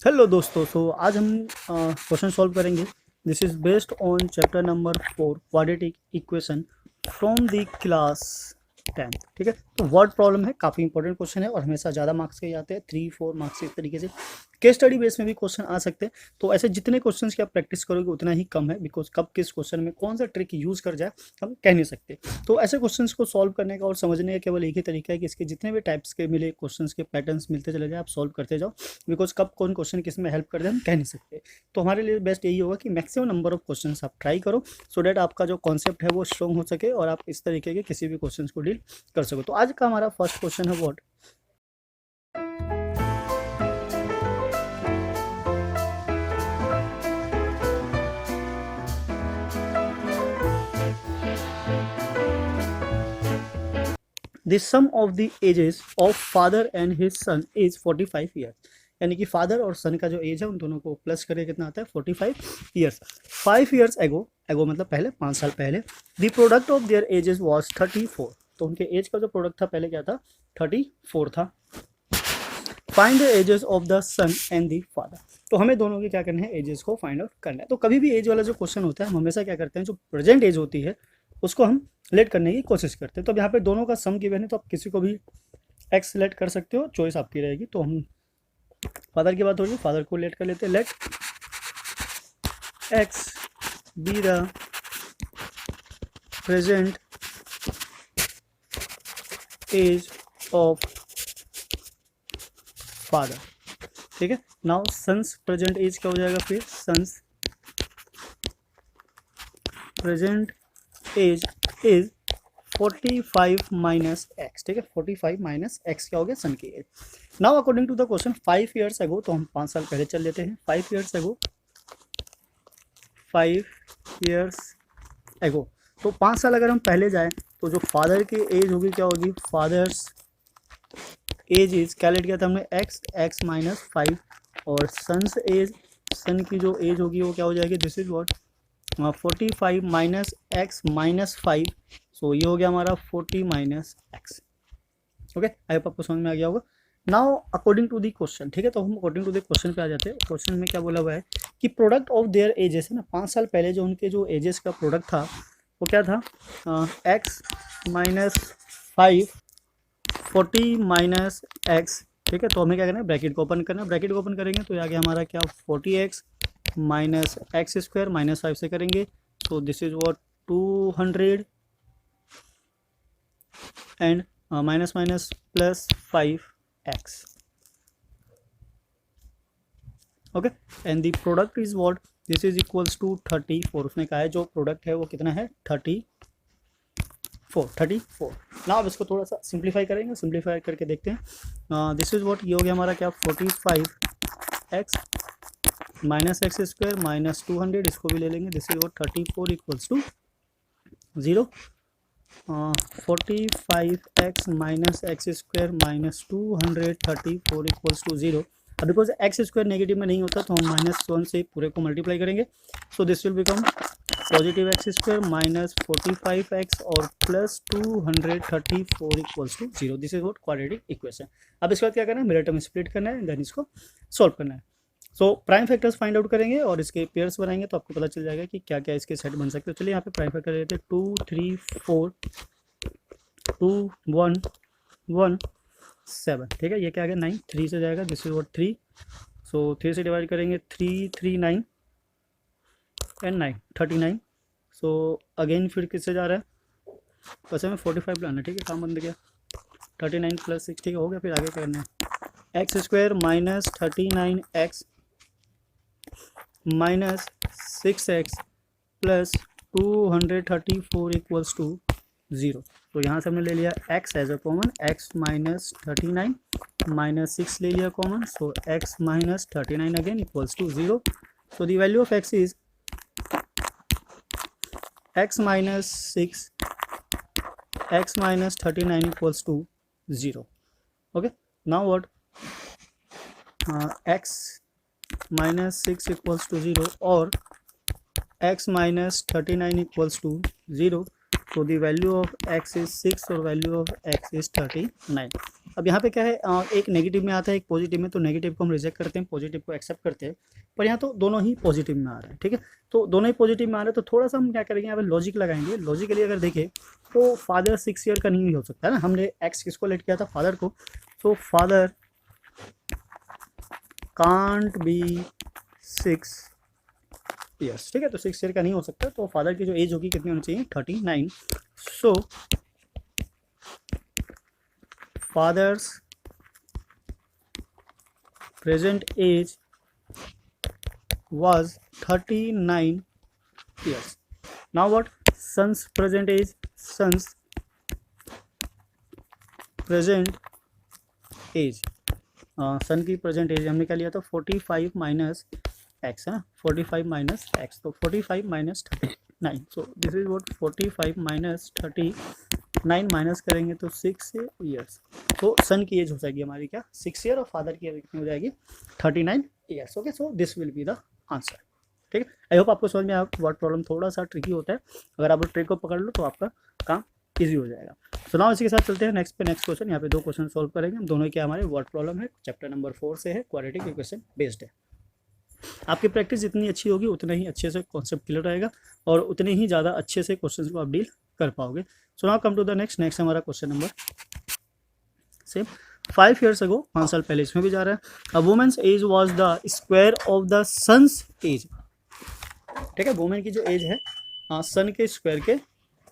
Hello दोस्तों, सो आज हम क्वेश्चन सॉल्व करेंगे। This is based on chapter number 4 quadratic equation from the class 10। ठीक है, तो वर्ड प्रॉब्लम है, काफ़ी इंपॉर्टेंट क्वेश्चन है और हमेशा ज़्यादा मार्क्स के आते हैं, 3-4 मार्क्स इस तरीके से। केस स्टडी बेस में भी क्वेश्चन आ सकते हैं, तो ऐसे जितने क्वेश्चन की आप प्रैक्टिस करोगे उतना ही कम है, बिकॉज कब किस क्वेश्चन में कौन सा ट्रिक यूज़ कर जाए हम कह नहीं सकते। तो ऐसे क्वेश्चन को सॉल्व करने का और समझने का केवल एक ही तरीका है कि इसके जितने भी टाइप्स के मिले क्वेश्चन के पैटर्न्स मिलते चले जाए, आप सॉल्व करते जाओ, बिकॉज कब कौन क्वेश्चन किस में हेल्प कर दे हम कह नहीं सकते। तो हमारे लिए बेस्ट यही होगा कि मैक्सिमम नंबर ऑफ क्वेश्चन आप ट्राई करो, सो डैट आपका जो कॉन्सेप्ट है वो स्ट्रॉन्ग हो सके और आप इस तरीके के किसी भी क्वेश्चन को डील कर सको। तो आज का हमारा फर्स्ट क्वेश्चन है what. The sum of the ages of father and his son is 45 year. यानी कि फादर और सन का जो एज है उन दोनों को प्लस करके कितना आता है 45 ईयर्स। 5 ईयर्स एगो, एगो मतलब पहले 5 साल पहले, the product of their edges was 34। तो उनके एज का जो प्रोडक्ट था पहले क्या था, 34 था। Find the ages of the son and the father. तो हमें दोनों के क्या करना है, एजेस को फाइंड आउट करना है। तो कभी भी एज वाला जो क्वेश्चन होता है हम हमेशा क्या करते हैं, जो प्रेजेंट एज होती है उसको हम लेट करने की कोशिश करते हैं। तो अब यहाँ पे दोनों का सम गिवन है, तो आप किसी को भी एक्स सेलेक्ट कर सकते हो, चॉइस आपकी रहेगी। तो हम फादर की बात हो रही है, फादर को लेट कर लेते हैं। Let x be the present age of father. ठीक है, नाउ सन्स प्रेजेंट एज क्या हो जाएगा, फिर son's present age is 45 minus x. ठीक है, 45 माइनस एक्स क्या हो गया, सन की age. Now according to the question 5 years ago, तो हम 5 साल पहले चल लेते हैं। 5 ईयर्स एगो, 5 ईयर्स एगो, तो 5 साल अगर हम पहले जाएं तो जो फादर की एज होगी क्या होगी, फादर्स एज इज क्या लेट किया था हमने, एक्स, एक्स माइनस 5, और सन्स एज, सन की जो एज होगी वो क्या हो जाएगी, this is what 45 minus x minus 5। So ये हो गया हमारा 40 minus x. Okay, I hope आपको समझ में आ गया होगा। Now according to the question, ठीक है, तो हम अकॉर्डिंग टू द क्वेश्चन पे आ जाते हैं। क्वेश्चन में क्या बोला हुआ है कि प्रोडक्ट ऑफ देयर एजेस है ना, 5 साल पहले जो उनके जो एजेस का प्रोडक्ट था वो क्या था, एक्स माइनस 5, 40 माइनस एक्स। ठीक है, तो हमें क्या करना है, ब्रैकेट को ओपन करना है। ब्रैकेट को ओपन करेंगे तो आगे हमारा क्या 40x minus x square minus 5 से करेंगे, तो this is what 200 and minus minus plus 5x। Okay, and the product is what, this is equals to 34। उसने कहा है जो प्रोडक्ट है वो कितना है, 34। ना अब इसको थोड़ा सा सिंप्लीफाई करेंगे, सिंप्लीफाई करके देखते हैं। दिस इज वॉट, ये हो गया हमारा क्या 45x minus x square minus 200, इसको भी ले लेंगे। This is what 34 equals to 0। 45x minus x square minus 234 equals to 0। अब बिकॉज एक्स स्क्वायर नेगेटिव में नहीं होता तो हम -1 से पूरे को मल्टीप्लाई करेंगे, so this will become positive x square minus 45x और plus 234 equals to 0। This is what quadratic equation. अब इसके बाद क्या करना है, मिरर टर्म स्प्लिट करना है, देन इसको सॉल्व करना है। So prime factors find out करेंगे और इसके पेयर्स बनाएंगे तो आपको पता चल जाएगा कि क्या क्या इसके सेट बन सकते हैं। तो चलिए यहाँ पे प्राइम फैक्टर लेते हैं 2 3 4 2 1 1 7। ठीक है, ये क्या आ गया 9, 3 से जाएगा, दिस इज वॉट 3। सो 3 से डिवाइड करेंगे 3 3 9 एंड 9 39। सो अगेन फिर किससे जा रहा है, वैसे में 45 लाना। ठीक है, काम बंद गया, 39 प्लस 6। ठीक है, हो गया। फिर आगे करना है x square minus 39x minus 6x plus 234 equals to 0। तो यहाँ से हमने ले लिया x as a common, x minus 39 minus 6 ले लिया common, so x minus 39 again equals to 0। So the value of x is x minus 6 x minus 39 equals to 0। Okay, now what, x minus 6 equals to 0 और x minus 39 equals to 0। तो the value of x is 6 और value of x is 39। अब यहाँ पे क्या है, एक negative में आता है एक पॉजिटिव में, तो नेगेटिव को हम रिजेक्ट करते हैं, पॉजिटिव को एक्सेप्ट करते हैं, पर यहाँ तो दोनों ही पॉजिटिव में आ रहा है, ठीक है। तो दोनों ही पॉजिटिव में आ रहे हैं, तो थोड़ा सा हम क्या करेंगे, यहाँ पे लॉजिक लगाएंगे। लॉजिकली अगर देखें तो फादर 6 ईयर का नहीं हो सकता है ना, हमने एक्स किसको लेट किया था, फादर को। तो फादर कांट बी 6 ईयर्स, ठीक है। तो 6 ईयर का नहीं हो सकता, तो फादर की जो एज होगी कितनी होनी चाहिए, 39। So father's present age was 39 years. Now what? Son's present age. Son's present age. सन की प्रेजेंट एज हमने क्या लिया था, 45 माइनस एक्स है ना, 45 माइनस एक्स, तो 45 minus 39। So this is what, 45 minus 39 minus करेंगे तो 6 ईयर्स। तो सन की एज हो जाएगी हमारी क्या, 6 ईयर, और फादर की एज कितनी हो जाएगी, 39 years. Okay, so this will be the answer, ठीक है। आई होप आपको समझ में आया। वर्ड प्रॉब्लम थोड़ा सा ट्रिकी होता है, अगर आप उस ट्रिक को पकड़ लो तो आपका काम इजी हो जाएगा। सो नाउ इसी के साथ चलते हैं नेक्स्ट क्वेश्चन। यहाँ पे 2 क्वेश्चन सॉल्व करेंगे हम, दोनों क्या हमारे वर्ड प्रॉब्लम है, चैप्टर नंबर 4 से है, क्वाड्रेटिक इक्वेशन बेस्ड है। आपकी प्रैक्टिस जितनी अच्छी होगी उतना ही अच्छे से कॉन्सेप्ट क्लियर रहेगा, और उतने ही ज़्यादा अच्छे से क्वेश्चन को आप डील कर पाओगे। So now come to the next हमारा question number same 5 years ago, 5 साल पहले, इसमें भी जा रहा है। A woman's age was the square of the son's age, ठीक है। वुमेन की जो एज है सन के स्क्वायर के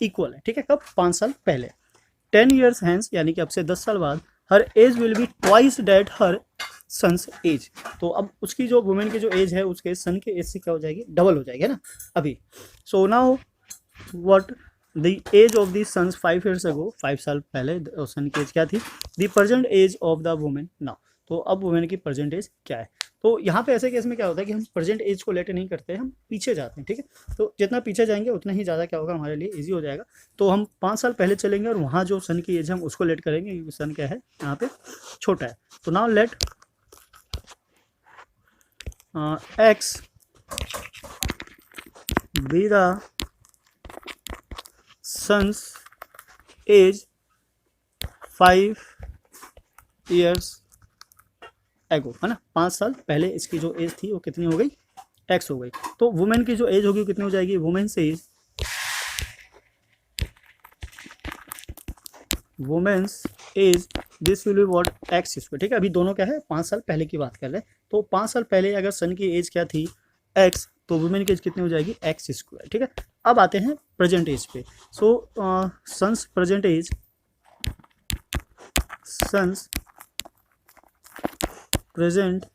इक्वल है, ठीक है। कब, 5 साल पहले। 10 years हैंस, यानी कि अब से 10 साल बाद, her age will be twice that her son's age. तो अब उसकी जो वुमेन की जो एज है उसके सन के एज से क्या हो जाएगी, डबल हो जाएगी ना अभी। So now what the age of the son's 5 years ago, 5 साल पहले सन की एज क्या थी, the present age of the woman now. तो अब वुमेन की प्रेजेंट एज क्या है। तो यहाँ पे ऐसे केस में क्या होता है कि हम प्रेजेंट एज को लेट नहीं करते हैं, हम पीछे जाते हैं, ठीक है। तो जितना पीछे जाएंगे उतना ही ज़्यादा क्या होगा, हमारे लिए इजी हो जाएगा। तो हम 5 साल पहले चलेंगे और वहाँ जो सन की एज है हम उसको लेट करेंगे, क्योंकि सन क्या है यहाँ पे छोटा है। तो now let x be the son's age 5 years एगो, है ना। 5 साल पहले इसकी जो एज थी वो कितनी हो गई, एक्स हो गई। तो वुमेन की जो एज होगी कितनी हो जाएगी, woman's age this will be what, x square, ठीक है। अभी दोनों क्या है, 5 साल पहले की बात कर रहे हैं। तो 5 साल पहले अगर सन की एज क्या थी, एक्स, तो वुमेन की एज कितनी हो जाएगी, एक्स स्क्वायर, ठीक है। अब आते हैं प्रेजेंट एज पे। So son's present age, son's present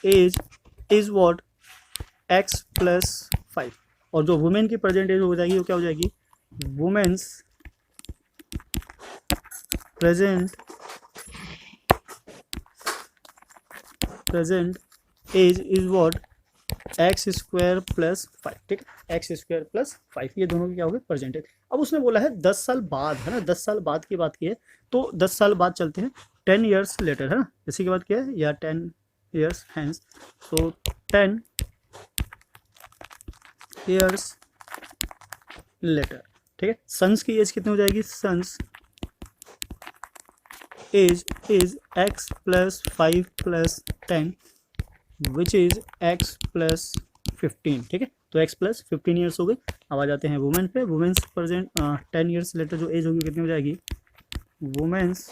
age is what, x plus 5, और जो वुमेन की प्रेजेंट एज हो जाएगी वो क्या हो जाएगी, woman's present age is what, x square plus 5, ठीक है। एक्स स्क्वायर प्लस 5, ये दोनों की क्या होगी, प्रेजेंट एज। अब उसने बोला है 10 साल बाद, है ना, 10 साल बाद की बात की है। तो 10 साल बाद चलते हैं, 10 years लेटर, है ना, इसी के बाद क्या है, या 10 years hence. So 10 years later, ठीक है। सन्स की एज कितनी हो जाएगी, son's age is x plus 5 plus 10 which is x plus 15, ठीक है। तो एक्स प्लस 15 ईयर्स हो गई। अब आ जाते हैं वुमेन पे। वुमेन्स प्रेजेंट 10 years लेटर जो एज होगी कितनी हो जाएगी, woman's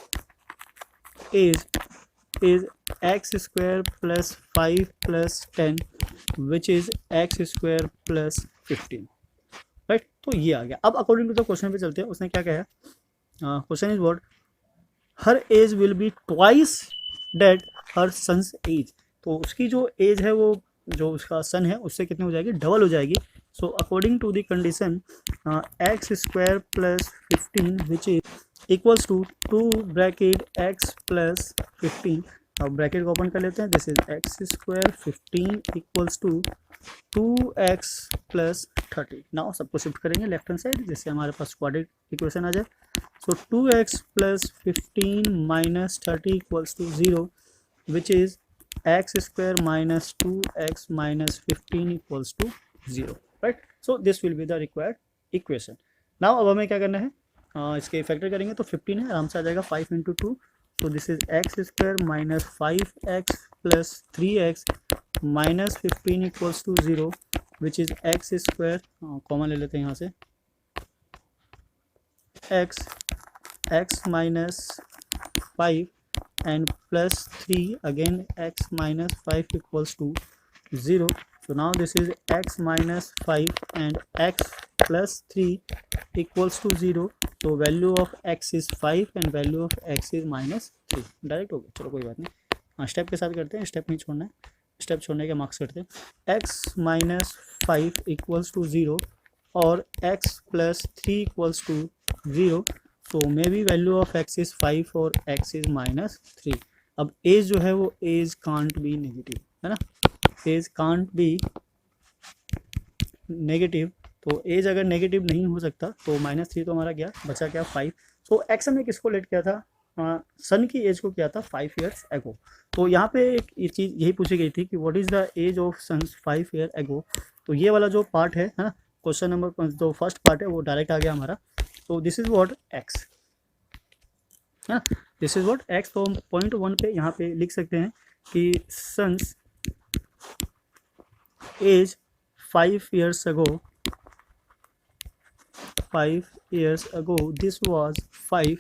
age is x square plus 5 plus 10 which is x square plus 15, right. तो ये आ गया। अब अकॉर्डिंग टू द क्वेश्चन पे चलते हैं। उसने क्या कहा, question is what, her age will be twice that her son's age. तो उसकी जो एज है वो, जो उसका सन है उससे कितनी हो जाएगी, डबल हो जाएगी। So according to the condition x square plus 15 which is equals to 2 bracket x plus 15। अब ब्रैकेट को ओपन कर लेते हैं, this is x square 15 equals to 2x plus 30। Now सबको शिफ्ट करेंगे लेफ्ट हैंड साइड, जिससे हमारे पास क्वाड्रेटिक इक्वेशन आ जाए। So 2x plus 15 minus 30 equals to 0 which is x square minus 2x minus 15 equals to 0, right. So this will be the required equation. Now अब हमें क्या करना है, इसके फैक्टर करेंगे तो 15 है, आराम से आ जाएगा 5 × 2 So this is x square minus 5x plus 3x minus 15 equals to 0, which is x square, common ले लेते हैं यहाँ से, x minus 5 and plus 3 again x minus 5 equals to 0. So now this is x minus 5 and x plus 3 equals to 0. So value of x is 5 and value of x is minus 3. Direct हो गया, चलो कोई बात नहीं, हाँ step के साथ करते हैं, स्टेप नहीं छोड़ना है, स्टेप छोड़ने के मार्क्स करते हैं। x माइनस 5 इक्वल्स टू 0 और x प्लस 3 इक्वल्स टू 0, तो may be value of x is 5 और x इज़ माइनस 3। अब एज जो है वो एज कांट बी नेगेटिव, है ना, एज कांट बी नेगेटिव, तो एज अगर नेगेटिव नहीं हो सकता तो -3 तो हमारा गया, बचा क्या 5। सो एक्स हमने किसको लेट किया था, सन की एज को किया था 5 ईयर्स एगो। तो यहाँ पे एक चीज़ यही पूछी गई थी कि what is the age of son 5 year ago. तो ये वाला जो पार्ट है ना, क्वेश्चन नंबर जो फर्स्ट पार्ट है वो डायरेक्ट आ गया हमारा। तो दिस इज़ व्हाट एक्स, है ना, दिस इज़ व्हाट एक्स। तो पॉइंट 1 पे यहाँ पे लिख सकते हैं कि sons age 5 years ago, 5 years ago this was 5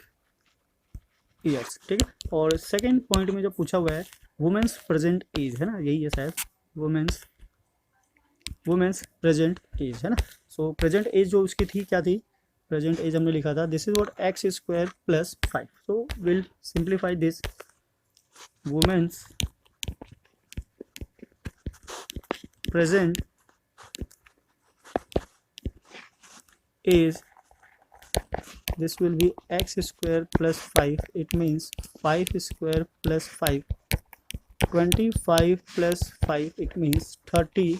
years, ठीक है। और सेकेंड पॉइंट में जो पूछा हुआ है वुमेन्स प्रेजेंट एज, है ना, यही है शायद, वुमेन्स प्रेजेंट एज, है ना। सो प्रेजेंट एज जो उसकी थी क्या थी, प्रेजेंट एज हमने लिखा था this is what x square plus 5। So will simplify this, woman's present is, this will be x square plus 5, it means 5 square plus 5, 25 plus 5, it means 30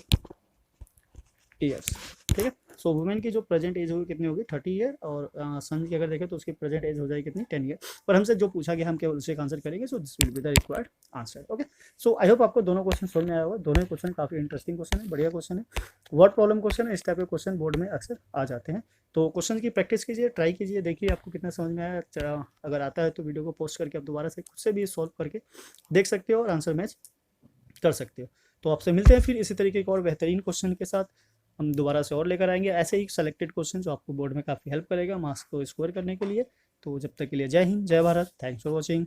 years, ठीक है। सो वुमेन की जो प्रेजेंट एज होगी कितनी होगी 30 ईयर, और सन की अगर देखें तो उसकी प्रेजेंट एज हो जाएगी कितनी 10 ईयर। पर हमसे जो पूछा गया हम केवल उसे आंसर करेंगे। So this will be the required answer, okay. So I hope आपको दोनों क्वेश्चन समझ में आया होगा। दोनों क्वेश्चन काफ़ी इंटरेस्टिंग क्वेश्चन है, बढ़िया क्वेश्चन है, वर्ड प्रॉब्लम क्वेश्चन है, इस टाइप के क्वेश्चन बोर्ड में अक्सर आ जाते हैं। तो क्वेश्चन की प्रैक्टिस कीजिए, ट्राई कीजिए, देखिए आपको कितना समझ में आया। अगर आता है तो वीडियो को पोस्ट करके आप दोबारा से खुद से भी सॉल्व करके देख सकते हो और आंसर मैच कर सकते हो। तो आपसे मिलते हैं फिर इसी तरीके के और बेहतरीन क्वेश्चन के साथ, हम दोबारा से और लेकर आएंगे ऐसे ही सेलेक्टेड क्वेश्चन जो आपको बोर्ड में काफ़ी हेल्प करेगा मार्क्स को स्कोर करने के लिए। तो जब तक के लिए जय हिंद, जय भारत, थैंक्स फॉर वॉचिंग।